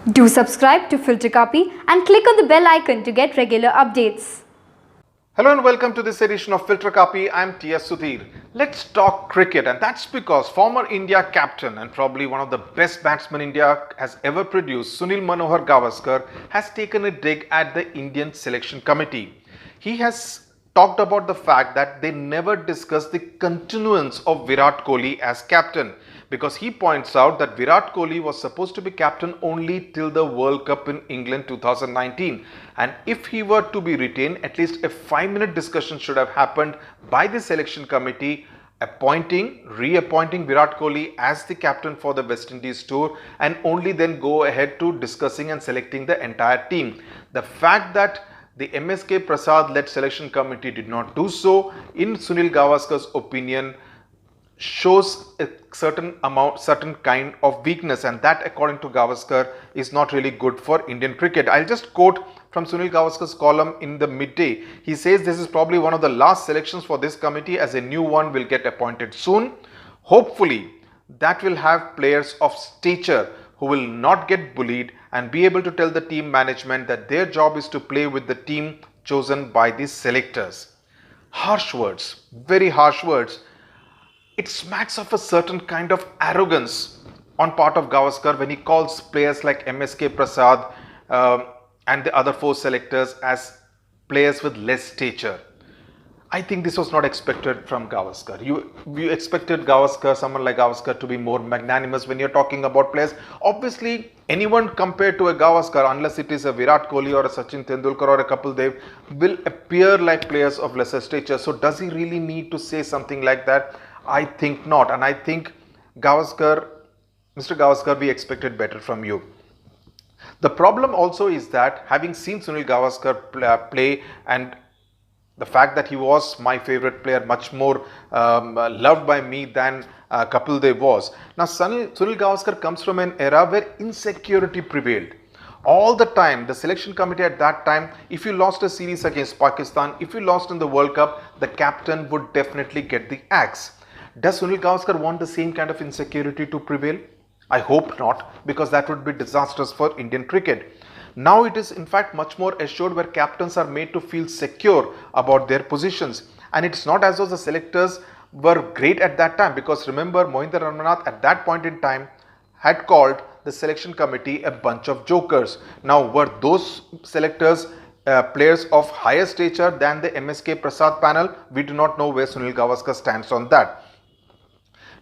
Do subscribe to Filter Kaapi and click on the bell icon to get regular updates. Hello and welcome to this edition of Filter Kaapi. I'm S Sudhir. Let's talk cricket, and that's because former India captain and probably one of the best batsmen India has ever produced, Sunil Gavaskar, has taken a dig at the Indian selection committee. He has talked about the fact that they never discussed the continuance of Virat Kohli as captain, because he points out that Virat Kohli was supposed to be captain only till the World Cup in England 2019, and if he were to be retained, at least a 5-minute discussion should have happened by the selection committee reappointing Virat Kohli as the captain for the West Indies tour, and only then go ahead to discussing and selecting the entire team. The fact that the MSK Prasad led selection committee did not do so, in Sunil Gavaskar's opinion, shows a certain kind of weakness, and that, according to Gavaskar, is not really good for Indian cricket. I'll just quote from Sunil Gavaskar's column in the Midday. He says this is probably one of the last selections for this committee, as a new one will get appointed soon. Hopefully that will have players of stature who will not get bullied and be able to tell the team management that their job is to play with the team chosen by the selectors. Harsh words, very harsh words. It smacks of a certain kind of arrogance on part of Gavaskar when he calls players like MSK Prasad and the other 4 selectors as players with less stature. I think this was not expected from Gavaskar. You expected Gavaskar, someone like Gavaskar, to be more magnanimous when you're talking about players. Obviously, anyone compared to a Gavaskar, unless it is a Virat Kohli or a Sachin Tendulkar or a Kapil Dev, will appear like players of lesser stature. So does he really need to say something like that? I think not. And I think Mr. Gavaskar, we expected better from you. The problem also is that, having seen Sunil Gavaskar play, and the fact that he was my favorite player, much more loved by me than Kapil Dev was. Now, Sunil Gavaskar comes from an era where insecurity prevailed. All the time, the selection committee at that time, if you lost a series against Pakistan, if you lost in the World Cup, the captain would definitely get the axe. Does Sunil Gavaskar want the same kind of insecurity to prevail? I hope not, because that would be disastrous for Indian cricket. Now it is in fact much more assured, where captains are made to feel secure about their positions. And it's not as though the selectors were great at that time, because remember, Mohinder Ramnath at that point in time had called the selection committee a bunch of jokers. Now, were those selectors players of higher stature than the MSK Prasad panel? We do not know where Sunil Gavaskar stands on that.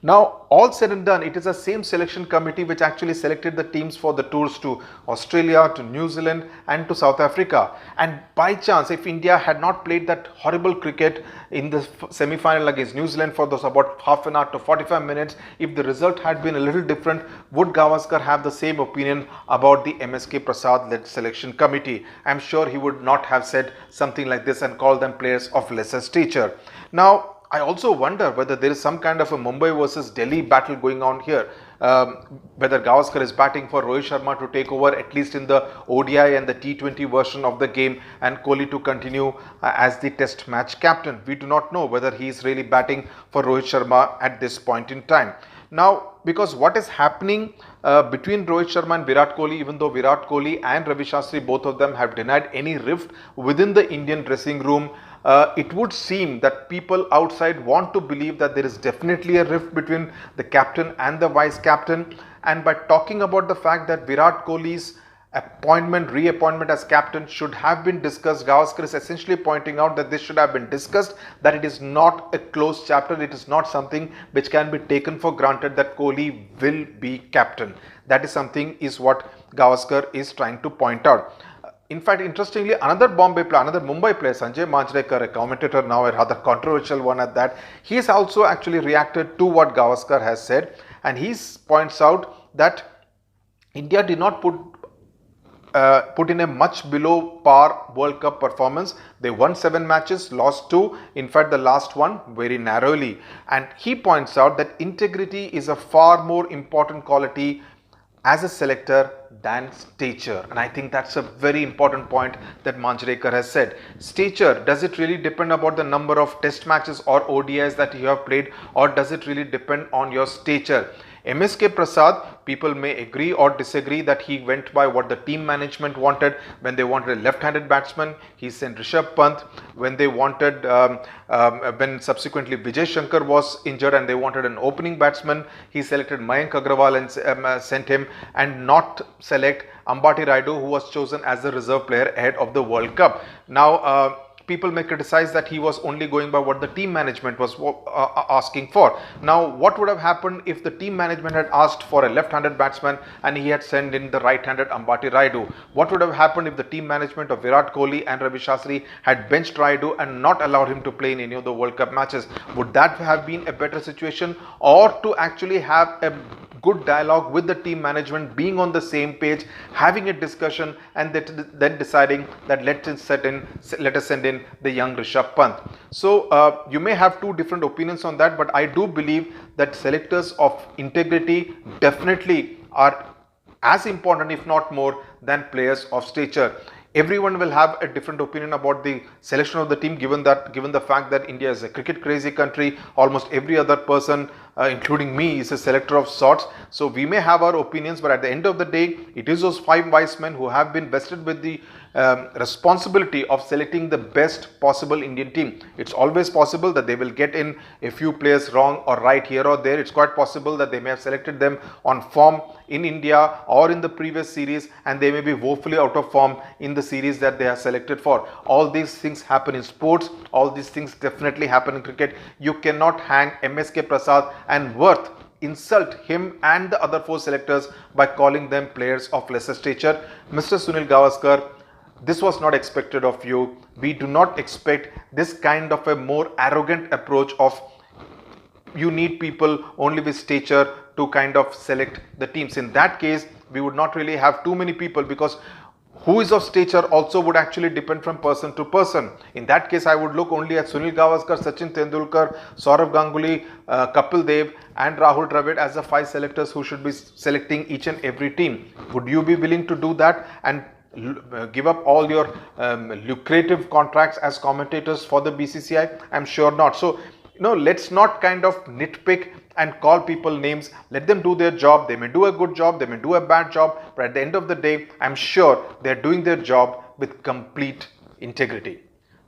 Now, all said and done, it is the same selection committee which actually selected the teams for the tours to Australia, to New Zealand and to South Africa. And by chance, if India had not played that horrible cricket in the semi-final against New Zealand for those about half an hour to 45 minutes, if the result had been a little different, would Gavaskar have the same opinion about the MSK Prasad-led selection committee? I'm sure he would not have said something like this and called them players of lesser stature. Now, I also wonder whether there is some kind of a Mumbai versus Delhi battle going on here. Whether Gavaskar is batting for Rohit Sharma to take over, at least in the ODI and the T20 version of the game, and Kohli to continue as the test match captain. We do not know whether he is really batting for Rohit Sharma at this point in time. Now, because what is happening between Rohit Sharma and Virat Kohli, even though Virat Kohli and Ravi Shastri, both of them, have denied any rift within the Indian dressing room, it would seem that people outside want to believe that there is definitely a rift between the captain and the vice captain. And by talking about the fact that Virat Kohli's reappointment as captain should have been discussed, Gavaskar is essentially pointing out that this should have been discussed, that it is not a closed chapter, it is not something which can be taken for granted that Kohli will be captain. That is something is what Gavaskar is trying to point out. In fact, interestingly, another Mumbai player, Sanjay Manjrekar, a commentator now, a rather controversial one at that, he has also actually reacted to what Gavaskar has said, and he points out that India did not put in a much below par World Cup performance. They won 7 matches, lost 2, in fact the last one very narrowly. And he points out that integrity is a far more important quality as a selector than stature. And I think that's a very important point that Manjrekar has said. Stature, does it really depend about the number of test matches or ODIs that you have played, or does it really depend on your stature? MSK Prasad, people may agree or disagree that he went by what the team management wanted. When they wanted a left-handed batsman, he sent Rishabh Pant. When they wanted, when subsequently Vijay Shankar was injured and they wanted an opening batsman, he selected Mayank Agrawal and sent him, and not select Ambati Rayudu, who was chosen as the reserve player ahead of the World Cup. Now, people may criticize that he was only going by what the team management was asking for. Now, what would have happened if the team management had asked for a left-handed batsman and he had sent in the right-handed Ambati Rayudu? What would have happened if the team management of Virat Kohli and Ravi Shastri had benched Rayudu and not allowed him to play in any of the World Cup matches? Would that have been a better situation, or to actually have a good dialogue with the team management, being on the same page, having a discussion, and then deciding that let us send in the young Rishabh Pant? So you may have two different opinions on that, but I do believe that selectors of integrity definitely are as important, if not more, than players of stature. Everyone will have a different opinion about the selection of the team, given the fact that India is a cricket crazy country. Almost every other person, including me, is a selector of sorts. So we may have our opinions, but at the end of the day, it is those five wise men who have been vested with the responsibility of selecting the best possible Indian team. It's always possible that they will get in a few players wrong or right here or there. It's quite possible that they may have selected them on form in India or in the previous series, and they may be woefully out of form in the series that they are selected for. All these things happen in sports. All these things definitely happen in cricket. You cannot hang MSK Prasad and Worth, insult him and the other four selectors by calling them players of lesser stature. Mr. Sunil Gavaskar, this was not expected of you. We do not expect this kind of a more arrogant approach of you need people only with stature to kind of select the teams. In that case, we would not really have too many people, because who is of stature also would actually depend from person to person. In that case, I would look only at Sunil Gavaskar, Sachin Tendulkar, Saurav Ganguly, Kapil Dev and Rahul Dravid as the five selectors who should be selecting each and every team. Would you be willing to do that and give up all your lucrative contracts as commentators for the BCCI? I'm sure not. So, let's not kind of nitpick and call people names. Let them do their job. They may do a good job, they may do a bad job, but at the end of the day, I'm sure they're doing their job with complete integrity.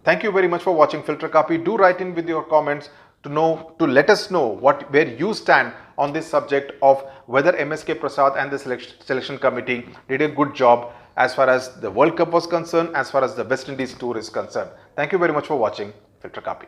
Thank you very much for watching Filter Kaapi. Do write in with your comments to let us know where you stand on this subject of whether MSK Prasad and the selection committee did a good job as far as the World Cup was concerned, as far as the West Indies tour is concerned. Thank you very much for watching Filter Kaapi.